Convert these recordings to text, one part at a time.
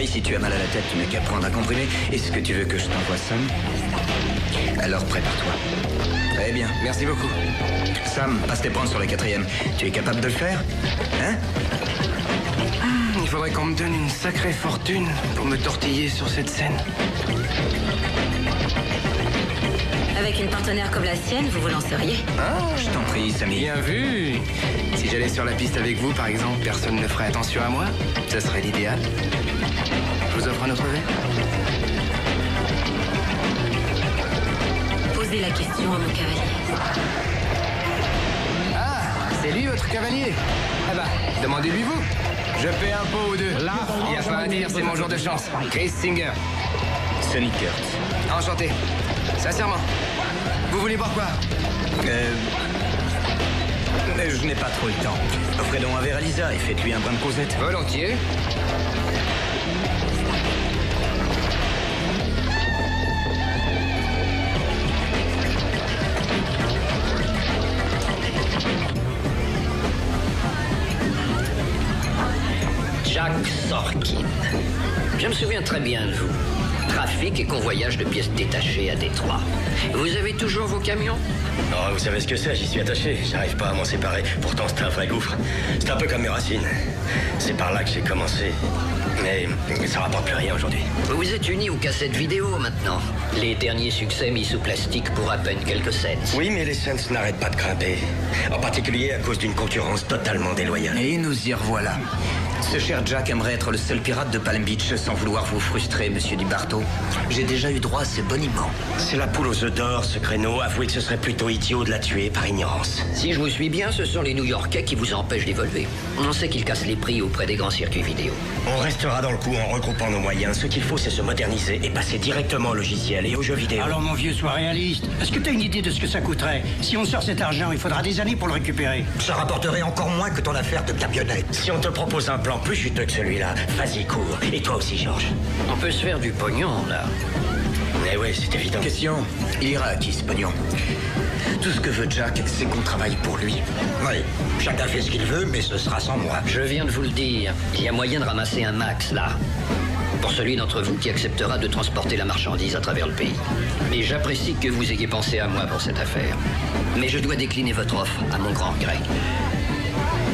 Chérie, si tu as mal à la tête, tu n'as qu'à prendre un comprimé. Est-ce que tu veux que je t'envoie Sam? Alors prépare-toi. Très bien, merci beaucoup. Sam, passe tes points sur la 4e. Tu es capable de le faire? Hein? Il faudrait qu'on me donne une sacrée fortune pour me tortiller sur cette scène. Avec une partenaire comme la sienne, vous vous lanceriez. Ah, Je t'en prie, Samy. bien vu. Si j'allais sur la piste avec vous, par exemple, personne ne ferait attention à moi. Ça serait l'idéal. Je vous offre un autre verre? Posez la question à mon cavalier. Ah, c'est lui votre cavalier? Ah bah, demandez-lui vous. Je paie un pot ou deux. Là, il n'y a pas à dire, c'est mon jour de chance. Chris Singer. Sonny Kurt. Enchanté. Sincèrement. Vous voulez boire quoi? Je n'ai pas trop le temps. Offrez donc un verre à Lisa et faites-lui un brin de causette. Volontiers. Jack Sorkin. Je me souviens très bien de vous. Trafic et convoyage de pièces détachées à Détroit. Vous avez toujours vos camions? Oh, vous savez ce que c'est, j'y suis attaché. J'arrive pas à m'en séparer. Pourtant, c'est un vrai gouffre. C'est un peu comme mes racines. C'est par là que j'ai commencé. Mais ça rapporte plus rien aujourd'hui. Vous vous êtes unis aux cassettes vidéo maintenant. Les derniers succès mis sous plastique pour à peine quelques cents. Oui, mais les cents n'arrêtent pas de grimper. En particulier à cause d'une concurrence totalement déloyale. Et nous y revoilà. Ce cher Jack aimerait être le seul pirate de Palm Beach sans vouloir vous frustrer, monsieur Di Barto. J'ai déjà eu droit à ce boniment. C'est la poule aux œufs d'or, ce créneau. Avouez que ce serait plutôt idiot de la tuer par ignorance. Si je vous suis bien, ce sont les New-Yorkais qui vous empêchent d'évoluer. On sait qu'ils cassent les prix auprès des grands circuits vidéo. On restera dans le coup en regroupant nos moyens. Ce qu'il faut, c'est se moderniser et passer directement au logiciel et aux jeux vidéo. Alors mon vieux, sois réaliste. Est-ce que t'as une idée de ce que ça coûterait? Si on sort cet argent, il faudra des années pour le récupérer. Ça rapporterait encore moins que ton affaire de camionnette. Si on te propose un plan plus juteux que celui-là, vas-y, cours. Et toi aussi, Georges. On peut se faire du pognon, là. Eh oui, c'est évident. Question, il ira à qui ce pognon? Tout ce que veut Jack, c'est qu'on travaille pour lui. Oui, chacun fait ce qu'il veut, mais ce sera sans moi. Je viens de vous le dire. Il y a moyen de ramasser un max, là. Pour celui d'entre vous qui acceptera de transporter la marchandise à travers le pays. Et j'apprécie que vous ayez pensé à moi pour cette affaire. Mais je dois décliner votre offre à mon grand gré.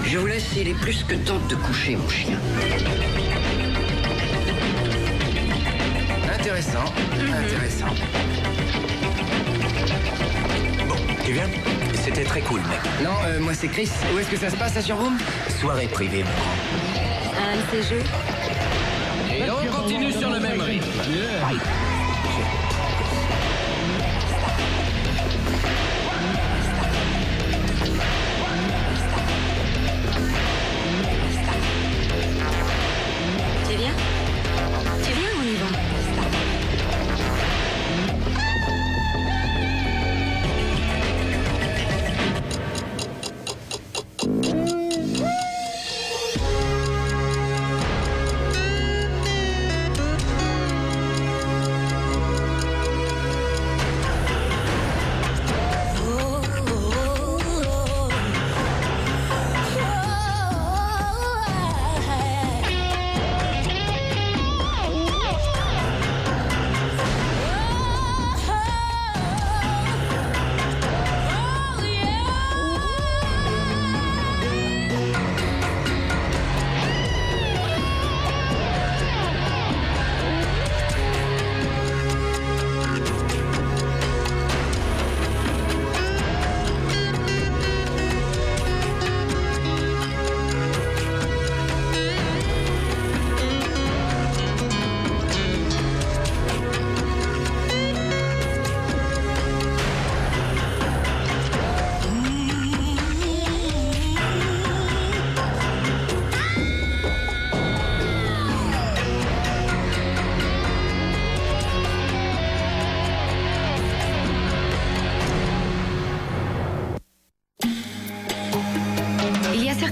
Je vous laisse, il est plus que temps de coucher, mon chien. Intéressant. Intéressant. Bon, tu viens? C'était très cool, mec. Non, moi c'est Chris. Où est-ce que ça se passe, la showroom? Soirée privée, mon grand. Un de ces jeux. Et on continue sur le même rythme. Tu viens? Tu viens, on y va.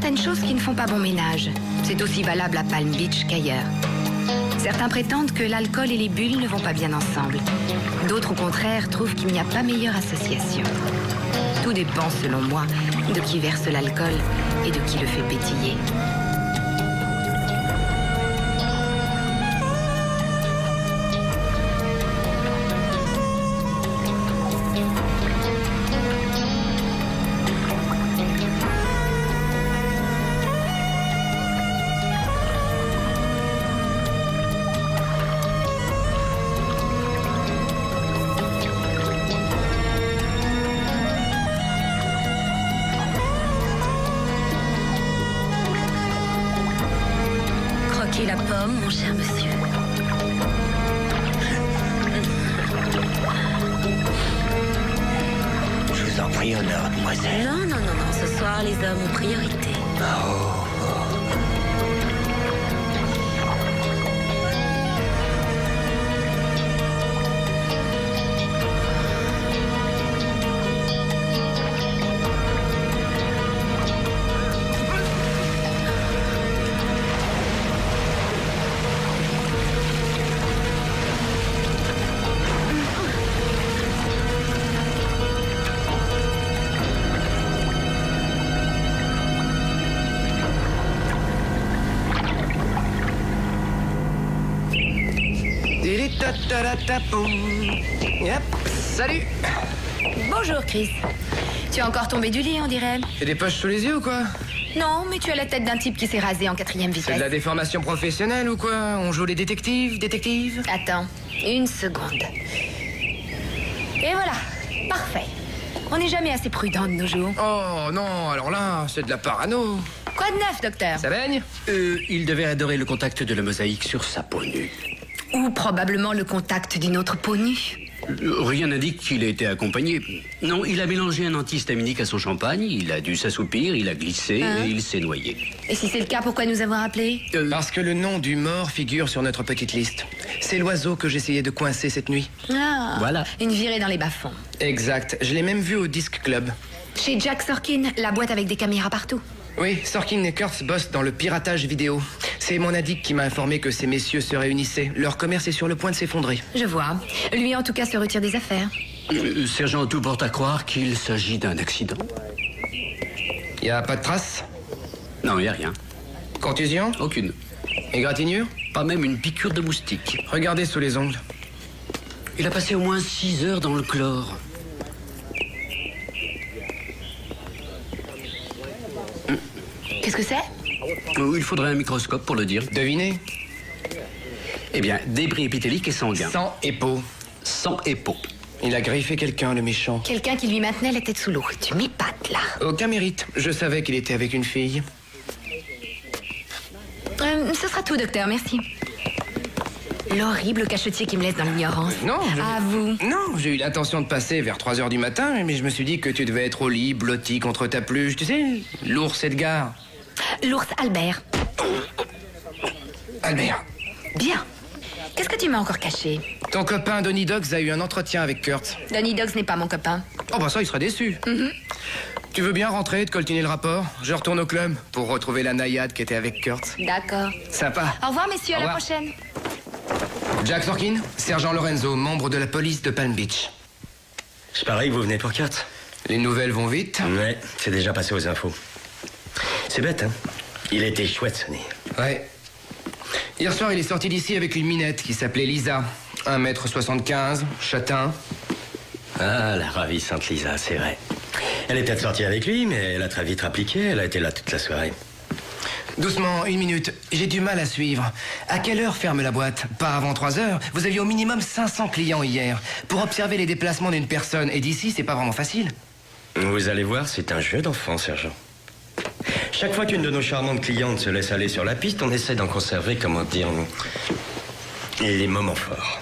certaines choses qui ne font pas bon ménage. C'est aussi valable à Palm Beach qu'ailleurs. Certains prétendent que l'alcool et les bulles ne vont pas bien ensemble. D'autres, au contraire, trouvent qu'il n'y a pas meilleure association. Tout dépend, selon moi, de qui verse l'alcool et de qui le fait pétiller. Rome, mon cher monsieur. Je vous en prie, honneur, mademoiselle. Non, non, non, non. Ce soir, les hommes ont priorité. Oh. Yep, salut. Bonjour, Chris. Tu es encore tombé du lit, on dirait. J'ai des poches sous les yeux ou quoi? Non, mais tu as la tête d'un type qui s'est rasé en 4e vitesse. C'est de la déformation professionnelle ou quoi? On joue les détectives? Attends, une seconde. Et voilà, parfait. On n'est jamais assez prudent de nos jours. Oh non, alors là, c'est de la parano. Quoi de neuf, docteur? Ça baigne? Il devait adorer le contact de la mosaïque sur sa peau nue. Ou probablement le contact d'une autre peau nue. Rien n'indique qu'il a été accompagné. Non, il a mélangé un antihistaminique à son champagne, il a dû s'assoupir, il a glissé et il s'est noyé. Et si c'est le cas, pourquoi nous avoir appelés? Parce que le nom du mort figure sur notre petite liste. C'est l'oiseau que j'essayais de coincer cette nuit. Ah, Voilà. Une virée dans les bas-fonds. Exact, je l'ai même vu au Disc Club. Chez Jack Sorkin, la boîte avec des caméras partout. Oui, Sorkin et Kurtz bossent dans le piratage vidéo. C'est mon addict qui m'a informé que ces messieurs se réunissaient. Leur commerce est sur le point de s'effondrer. Je vois. Lui, en tout cas, se retire des affaires. Sergent, tout porte à croire qu'il s'agit d'un accident. Y a pas de traces? Non, il n'y a rien. Contusion? Aucune. Égratignure? Pas même une piqûre de moustique. Regardez sous les ongles. Il a passé au moins 6 heures dans le chlore. Qu'est-ce que c'est? Il faudrait un microscope pour le dire. Devinez? Eh bien, débris épithéliques et sanguins. Sang et peau. Sang et peau. Il a griffé quelqu'un, le méchant. Quelqu'un qui lui maintenait la tête sous l'eau. Tu m'épates, là. Aucun mérite. Je savais qu'il était avec une fille. Ce sera tout, docteur, merci. L'horrible cachetier qui me laisse dans l'ignorance. Non, À vous. Non, j'ai eu l'intention de passer vers 3 heures du matin, mais je me suis dit que tu devais être au lit, blotti contre ta peluche. Tu sais, l'ours Edgar. L'ours Albert. Albert. Bien. Qu'est-ce que tu m'as encore caché? Ton copain Donny Dogs a eu un entretien avec Kurtz. Donny Dogs n'est pas mon copain. Oh bah ça, il serait déçu. Tu veux bien rentrer, te coltiner le rapport? Je retourne au club pour retrouver la naïade qui était avec Kurtz. D'accord. Sympa. Au revoir, messieurs, à la revoir. prochaine. Jack Sorkin, sergent Lorenzo, membre de la police de Palm Beach. Je parie que vous venez pour Kurt. Les nouvelles vont vite? Ouais, c'est déjà passé aux infos. C'est bête, hein? Il était chouette, Sonny. Ouais. Hier soir, il est sorti d'ici avec une minette qui s'appelait Lisa. 1m75, châtain. Ah, la ravissante Lisa, c'est vrai. Elle est peut-être sortie avec lui, mais elle a très vite appliqué. Elle a été là toute la soirée. Doucement, 1 minute. J'ai du mal à suivre. À quelle heure ferme la boîte? Pas avant 3 heures. Vous aviez au minimum 500 clients hier. Pour observer les déplacements d'une personne. Et d'ici, c'est pas vraiment facile. Vous allez voir, c'est un jeu d'enfant, sergent. Chaque fois qu'une de nos charmantes clientes se laisse aller sur la piste, on essaie d'en conserver, comment dire, les moments forts.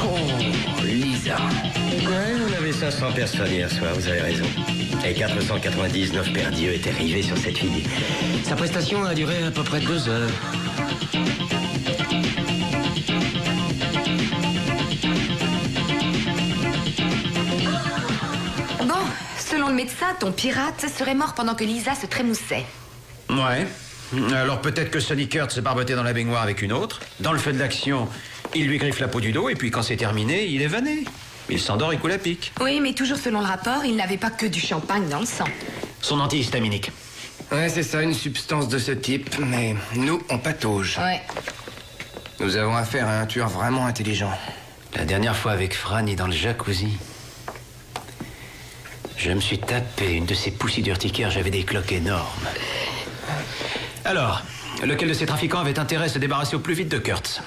Oh, Lisa. Ouais, on avait 500 personnes hier soir, vous avez raison. Et 499 perdieux étaient rivés sur cette fille. Sa prestation a duré à peu près 2 heures. Bon, selon le médecin, ton pirate serait mort pendant que Lisa se trémoussait. Ouais. Alors peut-être que Sonny Kurt s'est barboté dans la baignoire avec une autre. Dans le feu de l'action, il lui griffe la peau du dos et puis quand c'est terminé, il est vanné. Il s'endort et coule à pic. Oui, mais toujours selon le rapport, il n'avait pas que du champagne dans le sang. Son antihistaminique. Ouais, c'est ça, une substance de ce type. Mais nous, on patauge. Ouais. Nous avons affaire à un tueur vraiment intelligent. La dernière fois avec Franny dans le jacuzzi, je me suis tapé une de ces poussies d'urticaire, j'avais des cloques énormes. Alors, lequel de ces trafiquants avait intérêt à se débarrasser au plus vite de Kurtz?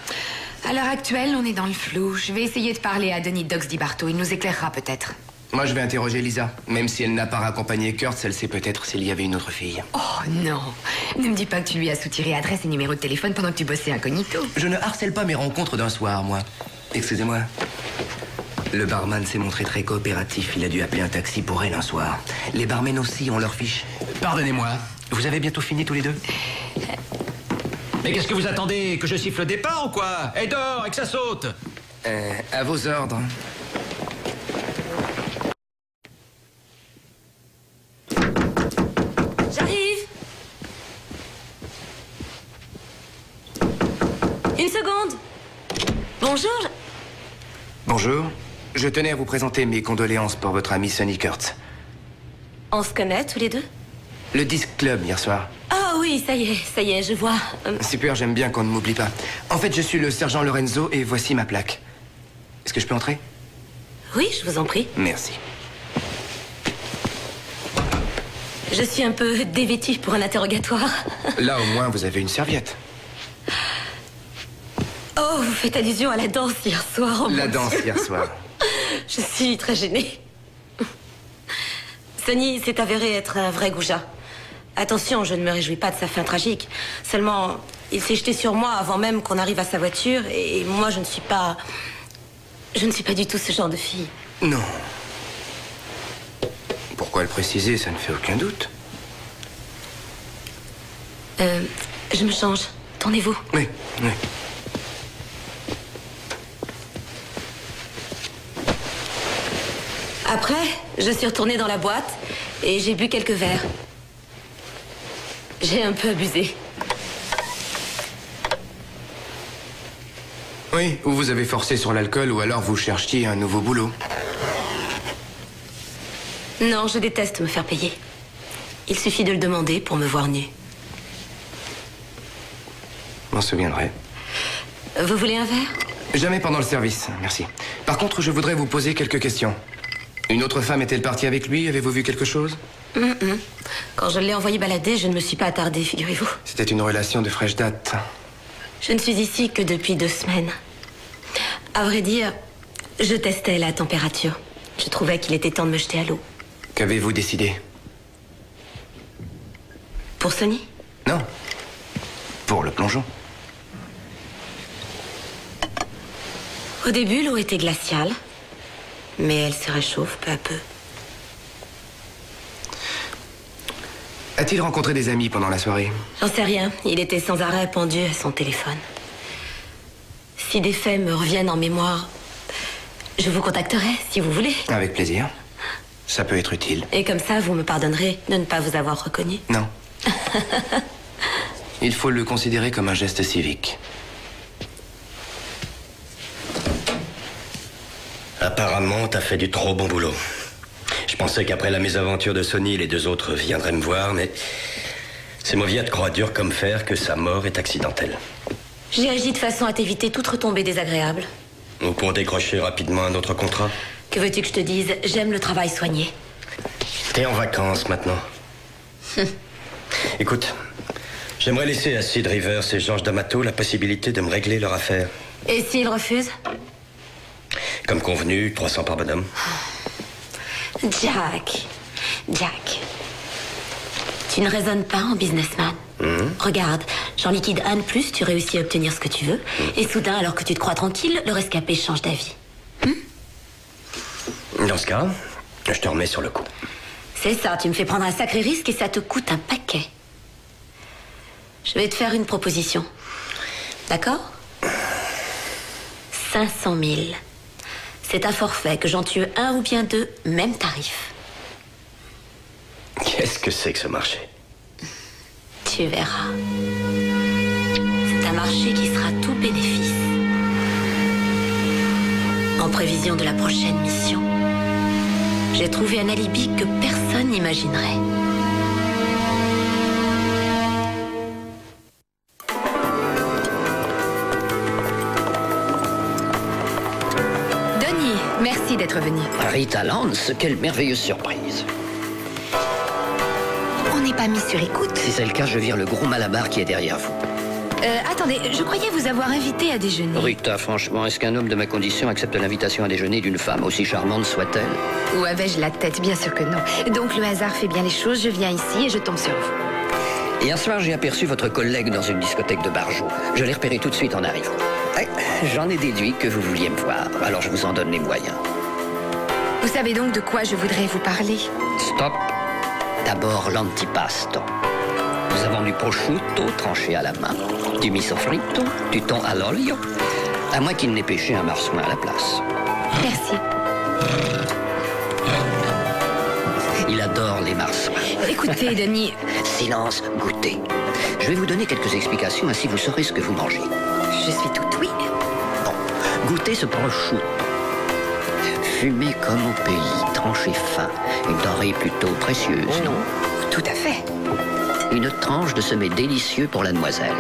À l'heure actuelle, on est dans le flou. Je vais essayer de parler à Donny Dogs Di Barto. Il nous éclairera peut-être. Moi, je vais interroger Lisa. Même si elle n'a pas raccompagné Kurt, elle sait peut-être s'il y avait une autre fille. Oh non. Ne me dis pas que tu lui as soutiré adresse et numéro de téléphone pendant que tu bossais incognito. Je ne harcèle pas mes rencontres d'un soir, moi. Excusez-moi. Le barman s'est montré très coopératif. Il a dû appeler un taxi pour elle un soir. Les barmen aussi ont leur fiche. Pardonnez-moi. Vous avez bientôt fini tous les deux? Mais qu'est-ce que vous attendez? Que je siffle le départ ou quoi? Et dehors et que ça saute! À vos ordres. J'arrive. Une seconde. Bonjour. Bonjour. Je tenais à vous présenter mes condoléances pour votre ami Sonny Kurtz. On se connaît tous les deux? Le Disc Club hier soir. Ah oui, ça y est, je vois. Super, j'aime bien qu'on ne m'oublie pas. En fait, je suis le sergent Lorenzo et voici ma plaque. Est-ce que je peux entrer? Oui, je vous en prie. Merci. Je suis un peu dévêtue pour un interrogatoire. Là, au moins, vous avez une serviette. Oh, vous faites allusion à la danse hier soir. Oh, la danse hier soir. Je suis très gênée. Sonny s'est avéré être un vrai goujat. Attention, je ne me réjouis pas de sa fin tragique. Seulement, il s'est jeté sur moi avant même qu'on arrive à sa voiture. Et moi, je ne suis pas du tout ce genre de fille. Non. Pourquoi le préciser? Ça ne fait aucun doute. Je me change. Tournez-vous. Oui, oui. Après, je suis retournée dans la boîte et j'ai bu quelques verres. J'ai un peu abusé. Oui, ou vous avez forcé sur l'alcool, ou alors vous cherchiez un nouveau boulot. Non, je déteste me faire payer. Il suffit de le demander pour me voir nue. M'en souviendrai. Vous voulez un verre? Jamais pendant le service, merci. Par contre, je voudrais vous poser quelques questions. Une autre femme est-elle partie avec lui? Avez-vous vu quelque chose? Quand je l'ai envoyé balader, je ne me suis pas attardée, figurez-vous. C'était une relation de fraîche date. Je ne suis ici que depuis 2 semaines. À vrai dire, je testais la température. Je trouvais qu'il était temps de me jeter à l'eau. Qu'avez-vous décidé? Pour Sonny? Non. Pour le plongeon. Au début, l'eau était glaciale. Mais elle se réchauffe peu à peu. A-t-il rencontré des amis pendant la soirée? J'en sais rien. Il était sans arrêt pendu à son téléphone. Si des faits me reviennent en mémoire, je vous contacterai, si vous voulez. Avec plaisir. Ça peut être utile. Et comme ça, vous me pardonnerez de ne pas vous avoir reconnu? Non. Il faut le considérer comme un geste civique. Apparemment, t'as fait du trop bon boulot. Je pensais qu'après la mésaventure de Sonny, les 2 autres viendraient me voir, mais ces mauviettes croient dur comme fer que sa mort est accidentelle. J'ai agi de façon à t'éviter toute retombée désagréable. Ou pour décrocher rapidement un autre contrat. Que veux-tu que je te dise? J'aime le travail soigné. T'es en vacances maintenant. Écoute, j'aimerais laisser à Sid Rivers et George D'Amato la possibilité de me régler leur affaire. Et s'ils refusent? Comme convenu, 300 par bonhomme. Jack, tu ne raisonnes pas en businessman. Regarde, j'en liquide un de plus, tu réussis à obtenir ce que tu veux. Et soudain, alors que tu te crois tranquille, le rescapé change d'avis. Dans ce cas, je te remets sur le coup. C'est ça, tu me fais prendre un sacré risque et ça te coûte un paquet. Je vais te faire une proposition. D'accord? 500 000. C'est un forfait, que j'en tue un ou bien 2, même tarif. Qu'est-ce que c'est que ce marché? Tu verras. C'est un marché qui sera tout bénéfice. En prévision de la prochaine mission, j'ai trouvé un alibi que personne n'imaginerait. Merci d'être venu. Rita Lance, quelle merveilleuse surprise. On n'est pas mis sur écoute. Si c'est le cas, je vire le gros malabar qui est derrière vous. Attendez, je croyais vous avoir invité à déjeuner. Rita, franchement, est-ce qu'un homme de ma condition accepte l'invitation à déjeuner d'une femme aussi charmante soit-elle? Où avais-je la tête? Bien sûr que non. Donc le hasard fait bien les choses, je viens ici et je tombe sur vous. Hier soir, j'ai aperçu votre collègue dans une discothèque de Barjot. Je l'ai repéré tout de suite en arrivant. J'en ai déduit que vous vouliez me voir, alors je vous en donne les moyens. Vous savez donc de quoi je voudrais vous parler? Stop. D'abord l'antipasto. Nous avons du prosciutto tranché à la main, du miso fritto, du thon all'olio, à moins qu'il n'ait pêché un marsouin à la place. Merci. Il adore les marsouins. Écoutez, Denis... Silence, goûtez. Je vais vous donner quelques explications, ainsi vous saurez ce que vous mangez. Je suis toute oui. Bon, goûtez ce prosciutto. Fumé comme au pays, tranché fin. Une denrée plutôt précieuse, non? Tout à fait. Une tranche de semé délicieux pour la demoiselle.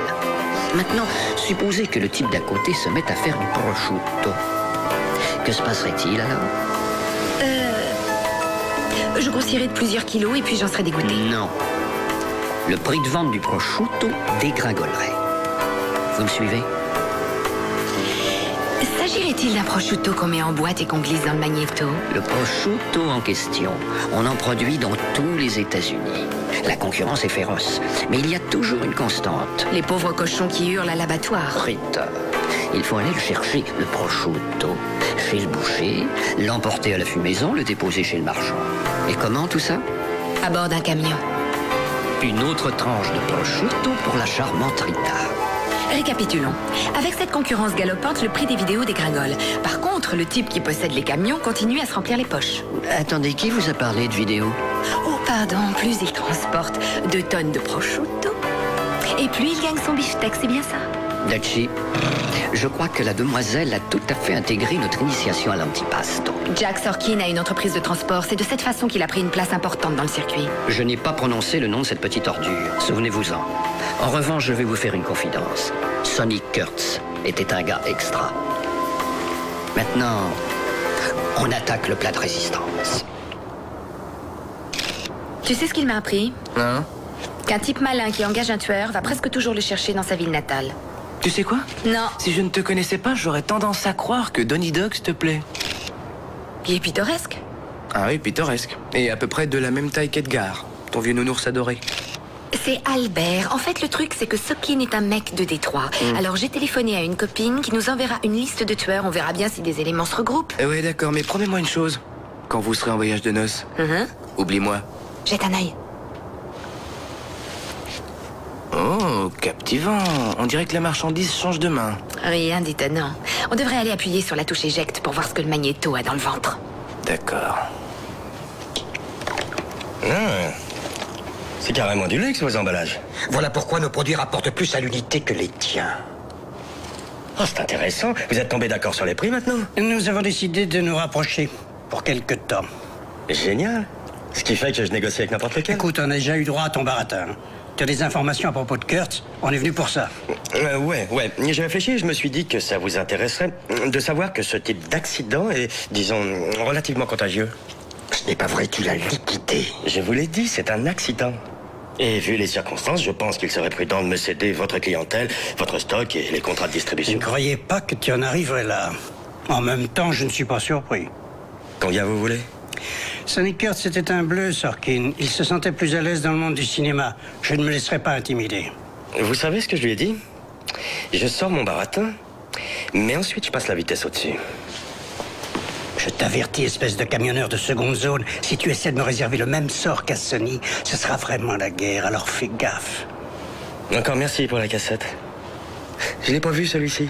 Maintenant, supposez que le type d'à côté se mette à faire du prosciutto. Que se passerait-il alors? Je grossirai de plusieurs kilos et puis j'en serai dégoûtée. Non. Le prix de vente du prosciutto dégringolerait. Vous me suivez? S'agirait-il d'un prosciutto qu'on met en boîte et qu'on glisse dans le magnéto? Le prosciutto en question, on en produit dans tous les États-Unis. La concurrence est féroce, mais il y a toujours une constante. Les pauvres cochons qui hurlent à l'abattoir. Rita, il faut aller le chercher, le prosciutto, chez le boucher, l'emporter à la fumaison, le déposer chez le marchand. Et comment tout ça? À bord d'un camion. Une autre tranche de prosciutto pour la charmante Rita. Récapitulons. Avec cette concurrence galopante, le prix des vidéos dégringole. Par contre, le type qui possède les camions continue à se remplir les poches. Attendez, qui vous a parlé de vidéo? Oh, pardon, plus il transporte 2 tonnes de prosciutto, et plus il gagne son beefsteak, c'est bien ça? Dachi, je crois que la demoiselle a tout à fait intégré notre initiation à l'antipasto. Jack Sorkin a une entreprise de transport. C'est de cette façon qu'il a pris une place importante dans le circuit. Je n'ai pas prononcé le nom de cette petite ordure. Souvenez-vous-en. En revanche, je vais vous faire une confidence. Sonny Kurtz était un gars extra. Maintenant, on attaque le plat de résistance. Tu sais ce qu'il m'a appris? Hein? Qu'un type malin qui engage un tueur va presque toujours le chercher dans sa ville natale. Tu sais quoi? Non. Si je ne te connaissais pas, j'aurais tendance à croire que Donnie Ducks te plaît. Il est pittoresque. Ah oui, pittoresque. Et à peu près de la même taille qu'Edgar, ton vieux nounours adoré. C'est Albert. En fait, le truc, c'est que Sorkin est un mec de Détroit. Alors j'ai téléphoné à une copine qui nous enverra une liste de tueurs. On verra bien si des éléments se regroupent. Ouais, d'accord, mais promets-moi une chose. Quand vous serez en voyage de noces, oublie-moi. Jette un œil. Oh, captivant. On dirait que la marchandise change de main. Rien d'étonnant. On devrait aller appuyer sur la touche éjecte pour voir ce que le magnéto a dans le ventre. D'accord. C'est carrément du luxe, vos emballages. Voilà pourquoi nos produits rapportent plus à l'unité que les tiens. Oh, c'est intéressant. Vous êtes tombés d'accord sur les prix maintenant? Nous avons décidé de nous rapprocher pour quelque temps. Génial. Ce qui fait que je négocie avec n'importe lequel. Écoute, on a déjà eu droit à ton baratin. Tu as des informations à propos de Kurtz? On est venu pour ça. Ouais. J'ai réfléchi et je me suis dit que ça vous intéresserait de savoir que ce type d'accident est, disons, relativement contagieux. Ce n'est pas vrai, tu l'as liquidé. Je vous l'ai dit, c'est un accident. Et vu les circonstances, je pense qu'il serait prudent de me céder votre clientèle, votre stock et les contrats de Je distribution. ne croyais pas que tu en arriverais là. En même temps, je ne suis pas surpris. Combien vous voulez? Sonny Kurtz était un bleu, Sorkin. Il se sentait plus à l'aise dans le monde du cinéma. Je ne me laisserai pas intimider. Vous savez ce que je lui ai dit? Je sors mon baratin, mais ensuite je passe la vitesse au-dessus. Je t'avertis, espèce de camionneur de seconde zone, si tu essaies de me réserver le même sort qu'à Sonny, ce sera vraiment la guerre, alors fais gaffe. Encore merci pour la cassette. Je l'ai pas vu celui-ci.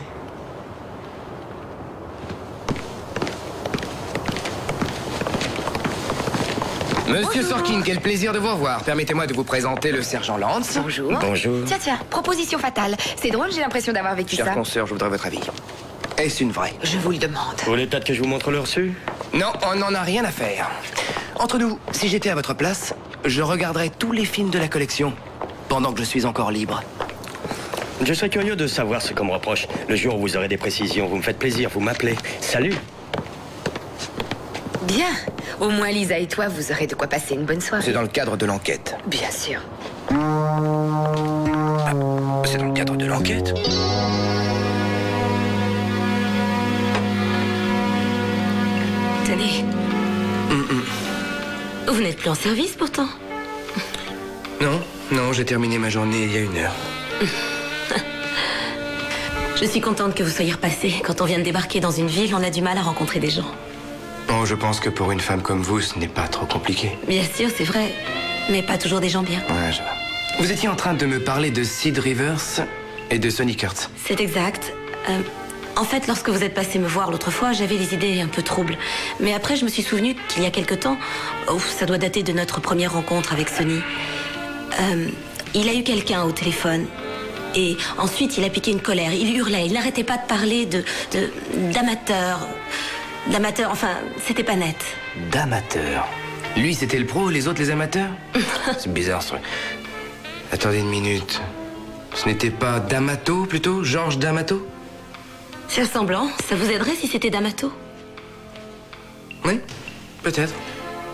Monsieur Sorkin, quel plaisir de vous revoir. Permettez-moi de vous présenter le sergent Lance. Bonjour. Bonjour. Tiens, proposition fatale. C'est drôle, j'ai l'impression d'avoir vécu Cher ça. consoeur, je voudrais votre avis. Est-ce une vraie? Je vous le demande. Vous voulez peut-être que je vous montre le reçu? Non, on n'en a rien à faire. Entre nous, si j'étais à votre place, je regarderais tous les films de la collection, pendant que je suis encore libre. Je serais curieux de savoir ce qu'on me reproche. Le jour où vous aurez des précisions, vous me faites plaisir, vous m'appelez. Salut. Bien. Au moins, Lisa et toi, vous aurez de quoi passer une bonne soirée. C'est dans le cadre de l'enquête. Bien sûr. c'est dans le cadre de l'enquête. Tenez. Vous n'êtes plus en service pourtant. Non, j'ai terminé ma journée il y a 1 heure. Je suis contente que vous soyez repassé. Quand on vient de débarquer dans une ville, on a du mal à rencontrer des gens. Oh, je pense que pour une femme comme vous, ce n'est pas trop compliqué. Bien sûr, c'est vrai. Mais pas toujours des gens bien. Ouais, je vois. Vous étiez en train de me parler de Sid Rivers et de Sonny Kurtz. C'est exact. En fait, lorsque vous êtes passé me voir l'autre fois, j'avais des idées un peu troubles. Mais après, je me suis souvenu qu'il y a quelque temps, ça doit dater de notre première rencontre avec Sonny, il a eu quelqu'un au téléphone. Et ensuite, il a piqué une colère. Il hurlait. Il n'arrêtait pas de parler d'amateurs. D'amateurs, enfin, c'était pas net. D'amateurs? Lui, c'était le pro, les autres, les amateurs? C'est bizarre, ce truc. Attendez une minute. Ce n'était pas D'Amato, plutôt? Georges D'Amato? C'est ressemblant. Ça vous aiderait si c'était D'Amato? Oui, peut-être.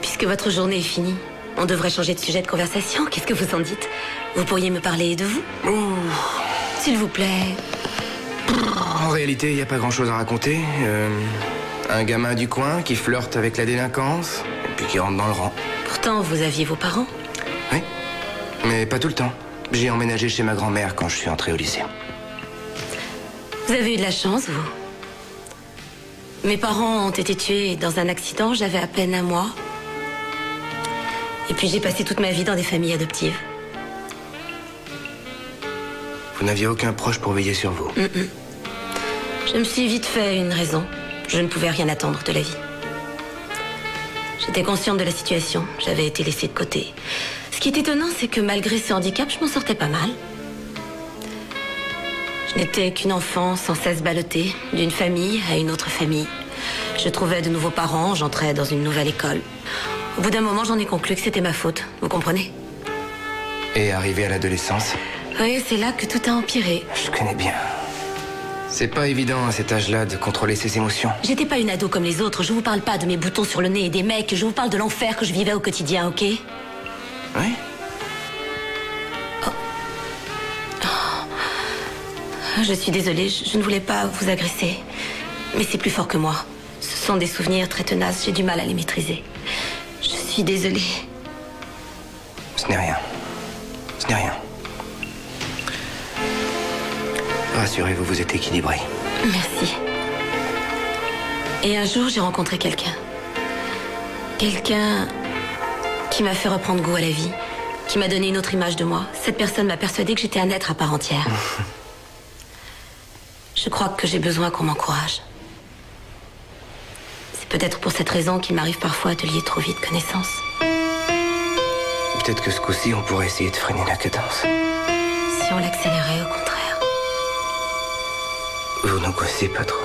Puisque votre journée est finie, on devrait changer de sujet de conversation. Qu'est-ce que vous en dites? Vous pourriez me parler de vous? S'il vous plaît. En réalité, il n'y a pas grand-chose à raconter. Un gamin du coin qui flirte avec la délinquance, et puis qui rentre dans le rang. Pourtant, vous aviez vos parents. Oui, mais pas tout le temps. J'ai emménagé chez ma grand-mère quand je suis entré au lycée. Vous avez eu de la chance, vous. Mes parents ont été tués dans un accident, j'avais à peine 1 mois. Et puis j'ai passé toute ma vie dans des familles adoptives. Vous n'aviez aucun proche pour veiller sur vous? Je me suis vite fait une raison. Je ne pouvais rien attendre de la vie. J'étais consciente de la situation. J'avais été laissée de côté. Ce qui est étonnant, c'est que malgré ce handicap, je m'en sortais pas mal. Je n'étais qu'une enfant sans cesse ballottée d'une famille à une autre famille. Je trouvais de nouveaux parents, j'entrais dans une nouvelle école. Au bout d'un moment, j'en ai conclu que c'était ma faute. Vous comprenez? Et arrivé à l'adolescence? Oui, c'est là que tout a empiré. Je connais bien. C'est pas évident à cet âge-là de contrôler ses émotions. J'étais pas une ado comme les autres. Je vous parle pas de mes boutons sur le nez et des mecs. Je vous parle de l'enfer que je vivais au quotidien, ok? Oui? Je suis désolée, je ne voulais pas vous agresser. Mais c'est plus fort que moi. Ce sont des souvenirs très tenaces, j'ai du mal à les maîtriser. Je suis désolée. Ce n'est rien. Ce n'est rien. Rassurez-vous, vous êtes équilibré. Merci. Et un jour, j'ai rencontré quelqu'un. Quelqu'un qui m'a fait reprendre goût à la vie, qui m'a donné une autre image de moi. Cette personne m'a persuadée que j'étais un être à part entière. Je crois que j'ai besoin qu'on m'encourage. C'est peut-être pour cette raison qu'il m'arrive parfois de lier trop vite connaissance. Peut-être que ce coup-ci, on pourrait essayer de freiner la cadence. Si on l'accélérait, au contraire. Vous n'angoissez pas trop?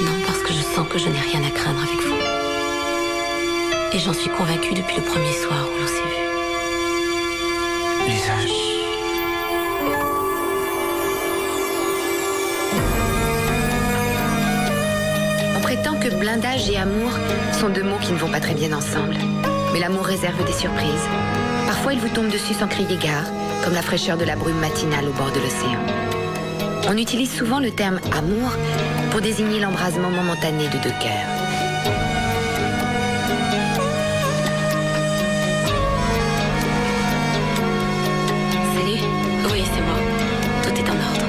Non, parce que je sens que je n'ai rien à craindre avec vous. Et j'en suis convaincue depuis le premier soir où l'on s'est vu. Lisa, On prétend que blindage et amour sont 2 mots qui ne vont pas très bien ensemble. Mais l'amour réserve des surprises. Parfois, il vous tombe dessus sans crier gare, comme la fraîcheur de la brume matinale au bord de l'océan. On utilise souvent le terme « amour » pour désigner l'embrasement momentané de 2 cœurs. Salut. Oui, c'est moi. Tout est en ordre.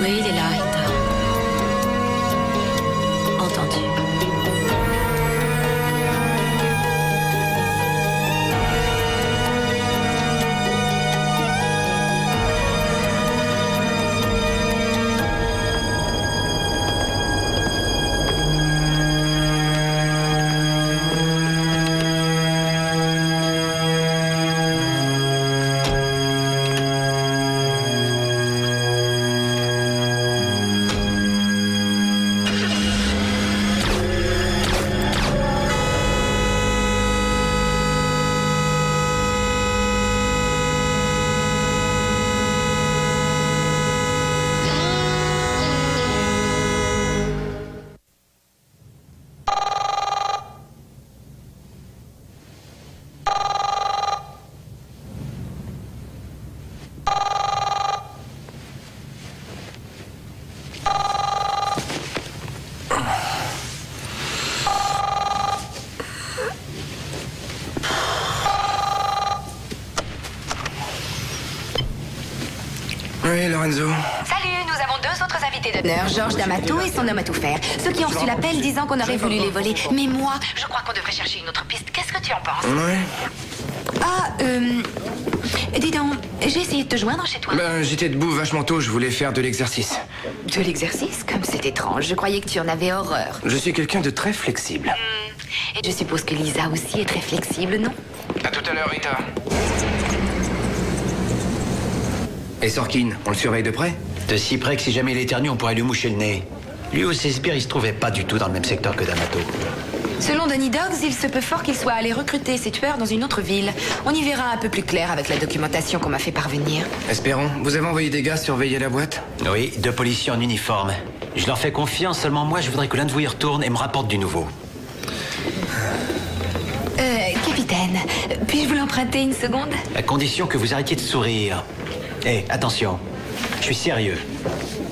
Oui, il est là, il dort. Entendu. Oui, Lorenzo. Salut, nous avons 2 autres invités d'honneur, Georges D'Amato et son homme à tout faire. Ceux qui ont reçu l'appel disant qu'on aurait voulu les voler. Mais moi, je crois qu'on devrait chercher une autre piste. Qu'est-ce que tu en penses? Ouais. Ah, dis donc, j'ai essayé de te joindre chez toi. Ben, j'étais debout vachement tôt, je voulais faire de l'exercice. De l'exercice? Comme c'est étrange, je croyais que tu en avais horreur. Je suis quelqu'un de très flexible. Et je suppose que Lisa aussi est très flexible, non? À tout à l'heure, Rita. Et Sorkin, on le surveille de près? De si près que si jamais il éternue, on pourrait lui moucher le nez. Lui aussi, Sbire, il se trouvait pas du tout dans le même secteur que D'Amato. Selon Donny Dogs, il se peut fort qu'il soit allé recruter ses tueurs dans une autre ville. On y verra un peu plus clair avec la documentation qu'on m'a fait parvenir. Espérons. Vous avez envoyé des gars surveiller la boîte? Oui, 2 policiers en uniforme. Je leur fais confiance, seulement moi, je voudrais que l'un de vous y retourne et me rapporte du nouveau. Capitaine, puis-je vous l'emprunter une seconde? À condition que vous arrêtiez de sourire. Hé, attention, je suis sérieux.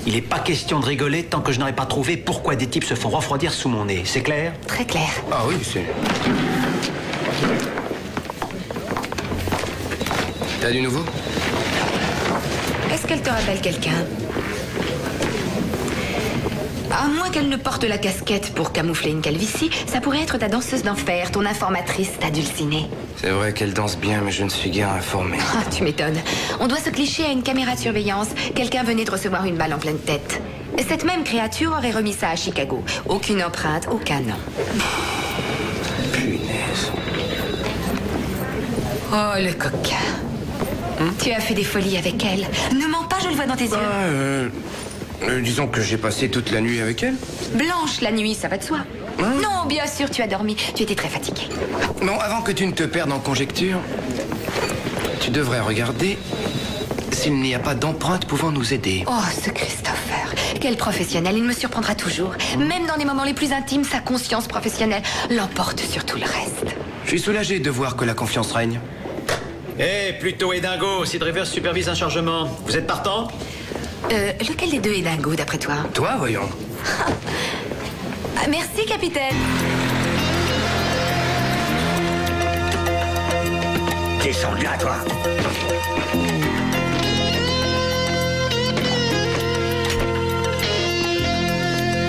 Il n'est pas question de rigoler tant que je n'aurai pas trouvé pourquoi des types se font refroidir sous mon nez. C'est clair? Très clair. Ah oui, c'est... T'as du nouveau? Est-ce qu'elle te rappelle quelqu'un? À moins qu'elle ne porte la casquette pour camoufler une calvitie, ça pourrait être ta danseuse d'enfer, ton informatrice, ta dulcinée. C'est vrai qu'elle danse bien, mais je ne suis guère informé. Ah, tu m'étonnes. On doit se clicher à une caméra de surveillance. Quelqu'un venait de recevoir une balle en pleine tête. Cette même créature aurait remis ça à Chicago. Aucune empreinte, aucun nom. Punaise. Oh, le coquin. Tu as fait des folies avec elle. Ne mens pas, je le vois dans tes yeux. Disons que j'ai passé toute la nuit avec elle. Blanche la nuit, ça va de soi. Non, bien sûr, tu as dormi. Tu étais très fatigué. Bon, avant que tu ne te perdes en conjectures, tu devrais regarder s'il n'y a pas d'empreinte pouvant nous aider. Oh, ce Christopher. Quel professionnel, il me surprendra toujours. Même dans les moments les plus intimes, sa conscience professionnelle l'emporte sur tout le reste. Je suis soulagé de voir que la confiance règne. Hé, Pluto et Dingo, Sid Rivers supervise un chargement. Vous êtes partant? Lequel des deux est dingo, d'après toi? Toi, voyons. Merci, capitaine. Descends de là, toi.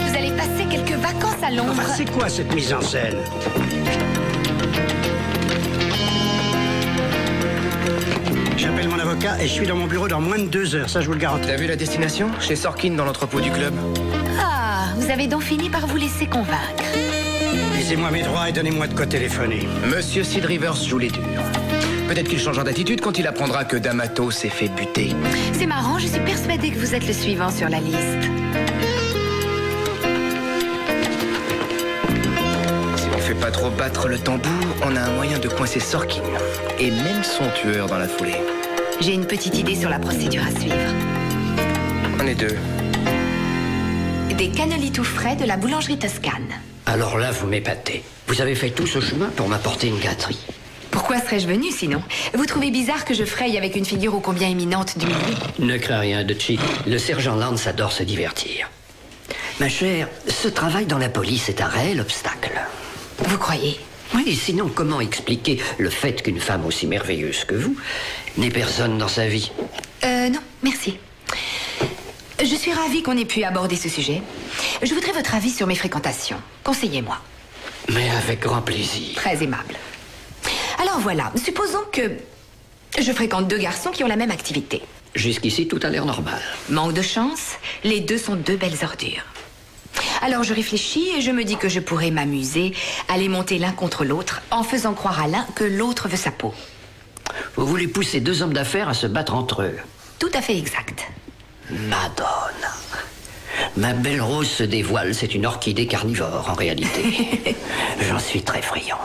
Vous allez passer quelques vacances à Londres. Enfin, c'est quoi cette mise en scène? J'appelle mon avocat et je suis dans mon bureau dans moins de 2 heures, ça je vous le garantis. T'as vu la destination? Chez Sorkin, dans l'entrepôt du club. Ah, vous avez donc fini par vous laisser convaincre. Laissez-moi mes droits et donnez-moi de quoi téléphoner. Monsieur Sid Rivers joue les durs. Peut-être qu'il changera d'attitude quand il apprendra que D'Amato s'est fait buter. C'est marrant, je suis persuadée que vous êtes le suivant sur la liste. Si on fait pas trop battre le tambour, on a un moyen de coincer Sorkin. Et même son tueur dans la foulée. J'ai une petite idée sur la procédure à suivre. On est 2. Des cannolis tout frais de la boulangerie Toscane. Alors là, vous m'épatez. Vous avez fait tout ce chemin pour m'apporter une gâterie. Pourquoi serais-je venu sinon? Vous trouvez bizarre que je fraye avec une figure ô combien éminente du milieu? Ne crains rien, Dutchy. Le sergent Lance adore se divertir. Ma chère, ce travail dans la police est un réel obstacle. Vous croyez? Oui, sinon comment expliquer le fait qu'une femme aussi merveilleuse que vous n'ait personne dans sa vie? Non, merci. Je suis ravie qu'on ait pu aborder ce sujet. Je voudrais votre avis sur mes fréquentations. Conseillez-moi. Mais avec grand plaisir. Très aimable. Alors voilà, supposons que je fréquente 2 garçons qui ont la même activité. Jusqu'ici, tout a l'air normal. Manque de chance, les 2 sont 2 belles ordures. Alors je réfléchis et je me dis que je pourrais m'amuser à les monter l'un contre l'autre en faisant croire à l'un que l'autre veut sa peau. Vous voulez pousser 2 hommes d'affaires à se battre entre eux? Tout à fait exact. Madonna. Ma belle Rose se dévoile, c'est une orchidée carnivore en réalité. J'en suis très friand.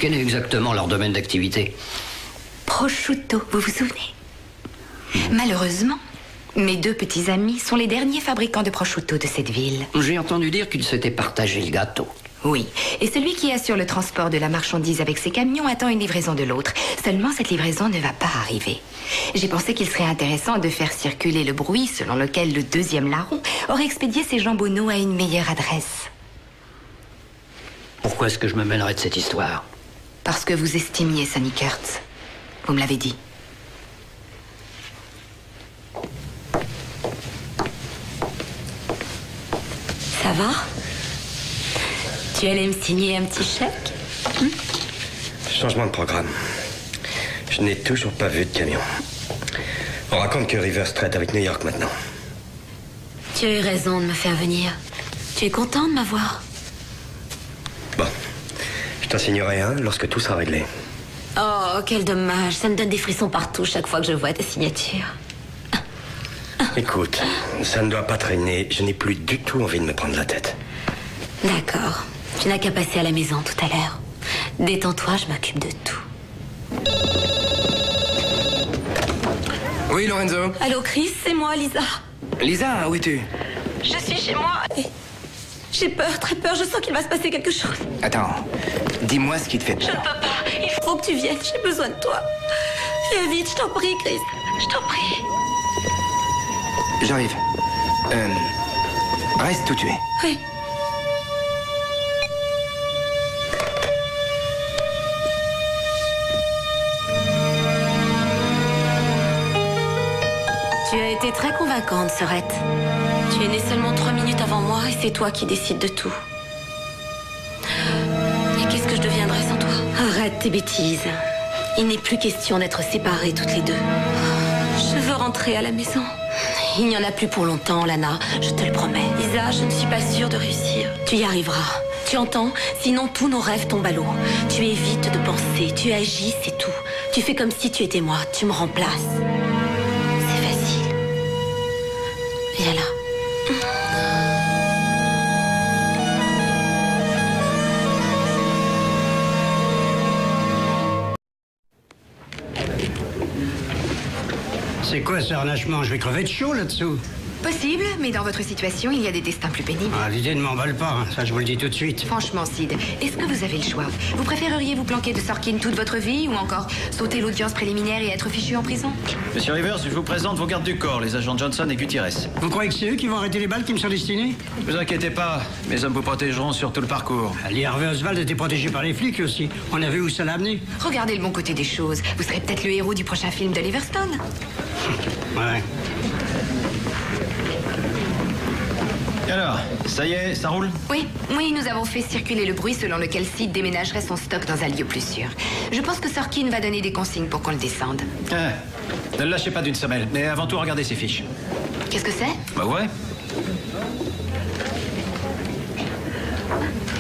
Quel est exactement leur domaine d'activité? Prosciutto, vous vous souvenez? Malheureusement, mes 2 petits amis sont les derniers fabricants de prosciutto de cette ville. J'ai entendu dire qu'ils s'étaient partagé le gâteau. Oui, et celui qui assure le transport de la marchandise avec ses camions attend une livraison de l'autre. Seulement, cette livraison ne va pas arriver. J'ai pensé qu'il serait intéressant de faire circuler le bruit selon lequel le 2e larron aurait expédié ses jambonneaux à une meilleure adresse. Pourquoi est-ce que je me mêlerais de cette histoire? Parce que vous estimiez Sonny Kurtz. Vous me l'avez dit. va? Tu allais me signer un petit chèque? Changement de programme. Je n'ai toujours pas vu de camion. On raconte que Rivers traite avec New York maintenant. Tu as eu raison de me faire venir. Tu es content de m'avoir? Bon. Je t'en signerai un lorsque tout sera réglé. Oh, quel dommage. Ça me donne des frissons partout chaque fois que je vois ta signature. Écoute, ça ne doit pas traîner. Je n'ai plus du tout envie de me prendre la tête. D'accord. Tu n'as qu'à passer à la maison tout à l'heure. Détends-toi, je m'occupe de tout. Oui, Lorenzo? Allô, Chris, c'est moi, Lisa. Lisa, où es-tu? Je suis chez moi et j'ai peur, très peur. Je sens qu'il va se passer quelque chose. Attends, dis-moi ce qui te fait Je ne peur. peux pas. Il faut que tu viennes. J'ai besoin de toi. Viens vite, je t'en prie, Chris. Je t'en prie. J'arrive. Reste où tu es. Oui. Tu as été très convaincante, Sorette. Tu es née seulement 3 minutes avant moi et c'est toi qui décides de tout. Et qu'est-ce que je deviendrais sans toi? Arrête tes bêtises. Il n'est plus question d'être séparés toutes les deux. Je veux rentrer à la maison. Il n'y en a plus pour longtemps, Lana, je te le promets. Lisa, je ne suis pas sûre de réussir. Tu y arriveras. Tu entends? Sinon, tous nos rêves tombent à l'eau. Tu évites de penser, tu agis, c'est tout. Tu fais comme si tu étais moi, tu me remplaces. C'est facile. Viens là. C'est quoi ce harnachement? Je vais crever de chaud là-dessous. Possible, mais dans votre situation, il y a des destins plus pénibles. Ah, l'idée ne m'emballe pas, hein. Ça je vous le dis tout de suite. Franchement, Sid, est-ce que vous avez le choix? Vous préféreriez vous planquer de Sorkin toute votre vie ou encore sauter l'audience préliminaire et être fichu en prison? Monsieur Rivers, je vous présente vos gardes du corps, les agents Johnson et Gutierrez. Vous croyez que c'est eux qui vont arrêter les balles qui me sont destinées? Ne vous inquiétez pas, mes hommes vous protégeront sur tout le parcours. Lee Harvey Oswald était protégé par les flics aussi. On a vu où ça l'a amené. Regardez le bon côté des choses. Vous serez peut-être le héros du prochain film de Liverstone. Ouais. Et alors, ça y est, ça roule? Oui, nous avons fait circuler le bruit selon lequel Sid déménagerait son stock dans un lieu plus sûr. Je pense que Sorkin va donner des consignes pour qu'on le descende. Ne le lâchez pas d'une semelle, mais avant tout, regardez ces fiches. Qu'est-ce que c'est? Bah ouais.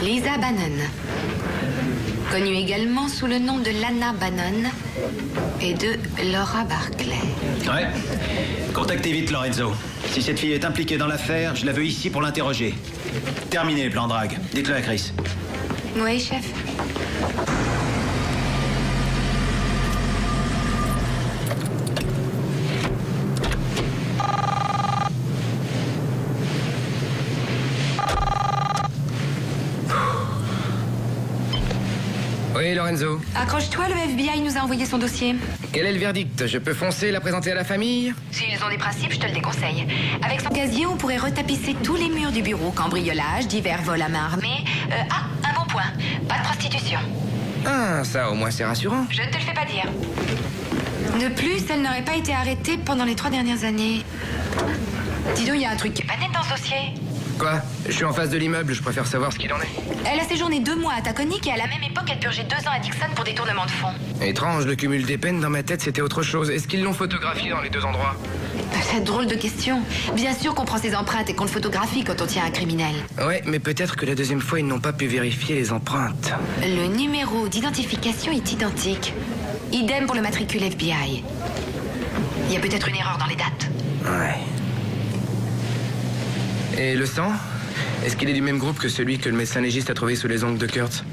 Lisa Bannon. Connue également sous le nom de Lana Bannon et de Laura Barclay. Ouais. Contactez vite Lorenzo. Si cette fille est impliquée dans l'affaire, je la veux ici pour l'interroger. Terminé le plan drague. Dites-le à Chris. Oui, chef. Oui, Lorenzo. Accroche-toi, le FBI nous a envoyé son dossier. Quel est le verdict? Je peux foncer, la présenter à la famille? S'ils ont des principes, je te le déconseille. Avec son casier, on pourrait retapisser tous les murs du bureau. Cambriolage, divers vols à main armée. Un bon point. Pas de prostitution. Ah, ça, au moins, c'est rassurant. Je ne te le fais pas dire. De plus, elle n'aurait pas été arrêtée pendant les 3 dernières années. Dis donc, il y a un truc qui est pas net dans ce dossier. Quoi? Je suis en face de l'immeuble, je préfère savoir ce qu'il en est. Elle a séjourné 2 mois à Taconic et à la même époque, elle purgeait 2 ans à Dixon pour détournement de fonds. Étrange, le cumul des peines dans ma tête, c'était autre chose. Est-ce qu'ils l'ont photographié dans les 2 endroits? C'est drôle de question. Bien sûr qu'on prend ses empreintes et qu'on le photographie quand on tient un criminel. Ouais, mais peut-être que la deuxième fois, ils n'ont pas pu vérifier les empreintes. Le numéro d'identification est identique. Idem pour le matricule FBI. Il y a peut-être une erreur dans les dates. Ouais. Et le sang? Est-ce qu'il est du même groupe que celui que le médecin légiste a trouvé sous les ongles de Kurtz?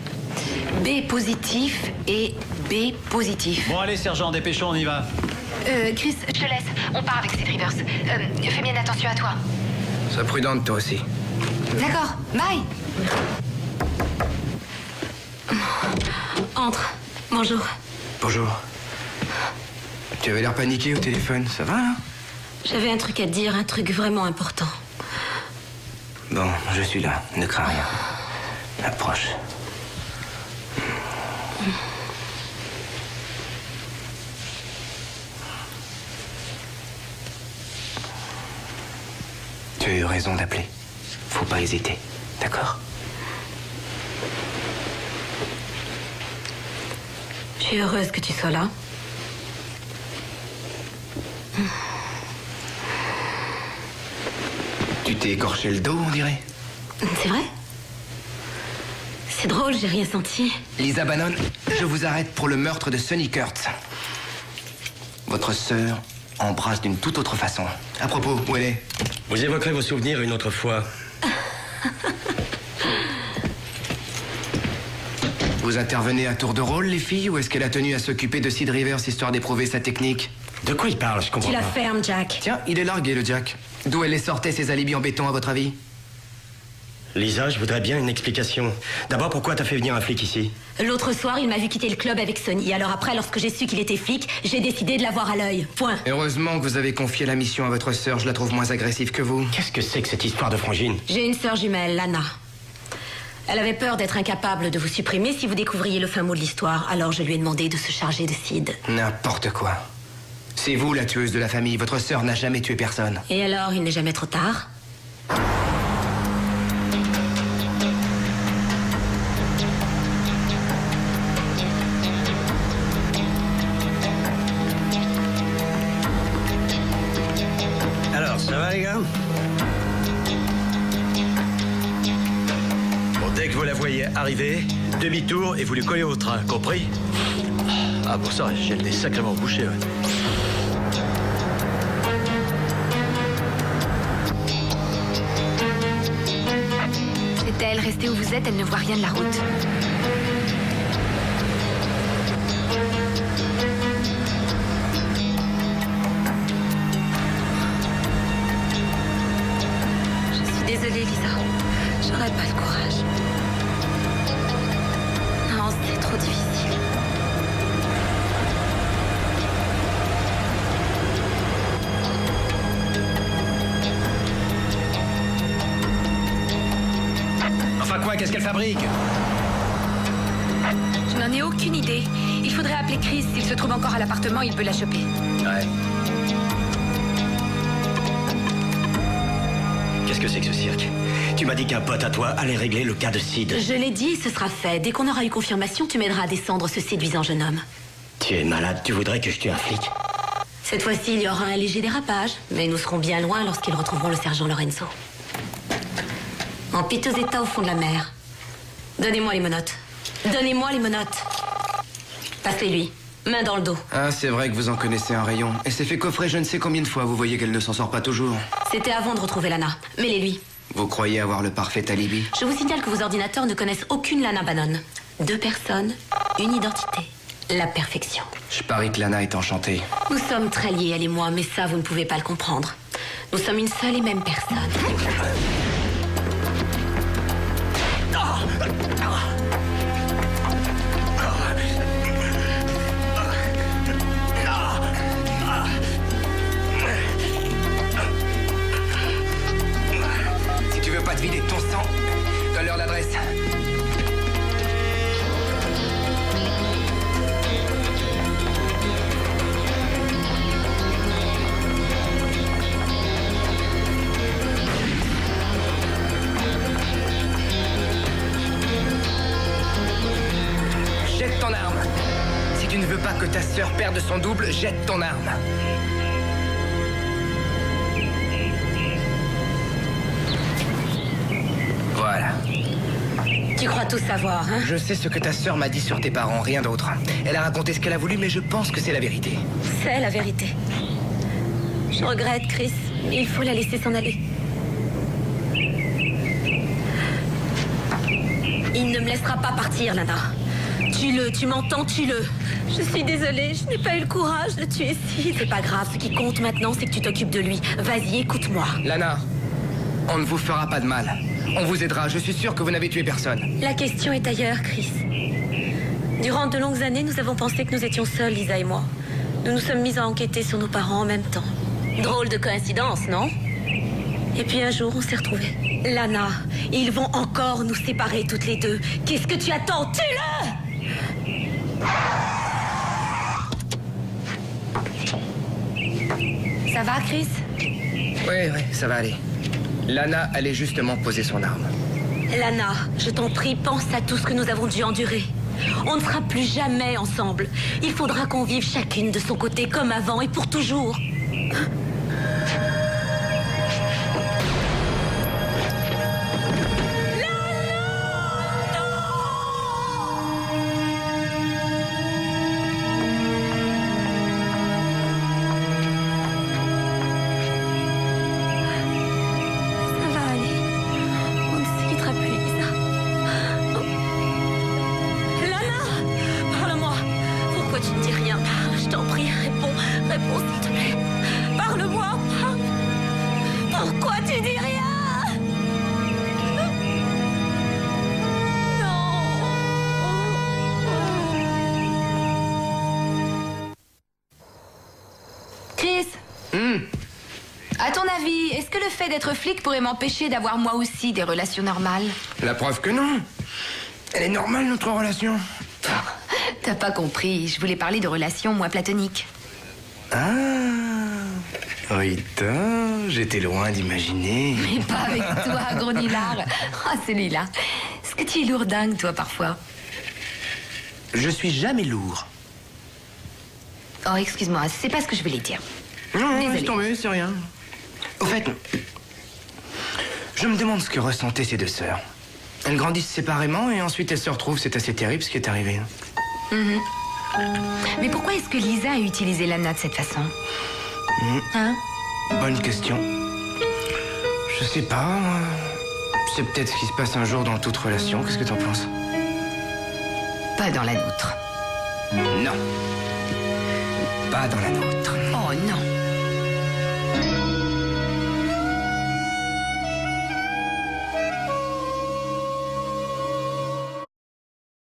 B positif et B positif. Bon, allez, sergent, dépêchons, on y va. Chris, je te laisse. On part avec Sid Rivers. Fais bien attention à toi. Sois prudente, toi aussi. D'accord, bye. Entre. Bonjour. Bonjour. Tu avais l'air paniqué au téléphone, ça va, hein? J'avais un truc à te dire, un truc vraiment important. Bon, je suis là, ne crains rien. Approche. Tu as eu raison d'appeler. Faut pas hésiter. D'accord. Je suis heureuse que tu sois là. Tu t'es écorché le dos, on dirait? C'est vrai? C'est drôle, j'ai rien senti. Lisa Bannon, je vous arrête pour le meurtre de Sonny Kurtz. Votre sœur embrasse d'une toute autre façon. À propos, où elle est? Vous évoquerez vos souvenirs une autre fois. Vous intervenez à tour de rôle, les filles, ou est-ce qu'elle a tenu à s'occuper de Sid Rivers histoire d'éprouver sa technique? De quoi il parle? Je comprends Tu pas. la fermes, Jack. Tiens, il est largué, le Jack. D'où elle les sortait, ces alibis en béton, à votre avis? Lisa, je voudrais bien une explication. D'abord, pourquoi t'as fait venir un flic ici? L'autre soir, il m'a vu quitter le club avec Sonny. Alors après, lorsque j'ai su qu'il était flic, j'ai décidé de l'avoir à l'œil. Point. Heureusement que vous avez confié la mission à votre sœur. Je la trouve moins agressive que vous. Qu'est-ce que c'est que cette histoire de frangine? J'ai une sœur jumelle, Lana. Elle avait peur d'être incapable de vous supprimer si vous découvriez le fin mot de l'histoire. Alors je lui ai demandé de se charger de Sid. N'importe quoi. C'est vous la tueuse de la famille. Votre sœur n'a jamais tué personne. Et alors, il n'est jamais trop tard? Alors, ça va, les gars? Bon, dès que vous la voyez arriver, demi-tour et vous lui collez au train, compris? Ah bon, ça, j'ai le nez sacrément bouché, ouais. C'est elle, restez où vous êtes, elle ne voit rien de la route. Je suis désolée, Lisa. J'aurais pas le courage. Non, c'est trop difficile. Enfin quoi, qu'est-ce qu'elle fabrique? Je n'en ai aucune idée. Il faudrait appeler Chris. S'il se trouve encore à l'appartement, il peut la choper. Ouais. Qu'est-ce que c'est que ce cirque? Tu m'as dit qu'un pote à toi allait régler le cas de Sid. Je l'ai dit, ce sera fait. Dès qu'on aura eu confirmation, tu m'aideras à descendre ce séduisant jeune homme. Tu es malade, tu voudrais que je tue un flic? Cette fois-ci, il y aura un léger dérapage, mais nous serons bien loin lorsqu'ils retrouveront le sergent Lorenzo. En piteux état au fond de la mer. Donnez-moi les menottes. Donnez-moi les menottes. Passez-lui. Main dans le dos. Ah, c'est vrai que vous en connaissez un rayon. Elle s'est fait coffrer je ne sais combien de fois. Vous voyez qu'elle ne s'en sort pas toujours. C'était avant de retrouver Lana. Mêlez-lui. Vous croyez avoir le parfait alibi? Je vous signale que vos ordinateurs ne connaissent aucune Lana Bannon. 2 personnes, une identité. La perfection. Je parie que Lana est enchantée. Nous sommes très liés, elle et moi, mais ça, vous ne pouvez pas le comprendre. Nous sommes une seule et même personne. Si tu veux pas te vider de ton sang, donne-leur l'adresse. Jette ton arme. Si tu ne veux pas que ta sœur perde son double, jette ton arme. Voilà. Tu crois tout savoir, hein? Je sais ce que ta sœur m'a dit sur tes parents, rien d'autre. Elle a raconté ce qu'elle a voulu, mais je pense que c'est la vérité. C'est la vérité. Je regrette, Chris, mais il faut la laisser s'en aller. Il ne me laissera pas partir, Lana. Tue-le, tu m'entends, tue-le. Je suis désolée, je n'ai pas eu le courage de tuer Sid. C'est pas grave, ce qui compte maintenant, c'est que tu t'occupes de lui. Vas-y, écoute-moi. Lana, on ne vous fera pas de mal. On vous aidera, je suis sûr que vous n'avez tué personne. La question est ailleurs, Chris. Durant de longues années, nous avons pensé que nous étions seuls, Lisa et moi. Nous nous sommes mis à enquêter sur nos parents en même temps. Drôle de coïncidence, non? Et puis un jour, on s'est retrouvés. Lana, ils vont encore nous séparer toutes les deux. Qu'est-ce que tu attends? Tue-le! Ça va, Chris? Oui, ça va aller. Lana allait justement poser son arme. Lana, je t'en prie, pense à tout ce que nous avons dû endurer. On ne sera plus jamais ensemble. Il faudra qu'on vive chacune de son côté comme avant et pour toujours. À ton avis, est-ce que le fait d'être flic pourrait m'empêcher d'avoir moi aussi des relations normales? La preuve que non. Elle est normale, notre relation. T'as pas compris, je voulais parler de relations, moi, platoniques. Ah, Rita, j'étais loin d'imaginer. Mais pas avec toi, gros nilard. Ah, celui-là. Est-ce que tu es lourdingue, toi, parfois? Je suis jamais lourd. Oh, excuse-moi, c'est pas ce que je voulais dire. Non, laisse tomber, c'est rien. Au fait, je me demande ce que ressentaient ces deux sœurs. Elles grandissent séparément et ensuite elles se retrouvent. C'est assez terrible ce qui est arrivé. Mais pourquoi est-ce que Lisa a utilisé Lana de cette façon? Hein? Bonne question. Je sais pas. C'est peut-être ce qui se passe un jour dans toute relation. Qu'est-ce que t'en penses? Pas dans la nôtre. Non. Pas dans la nôtre. Oh non.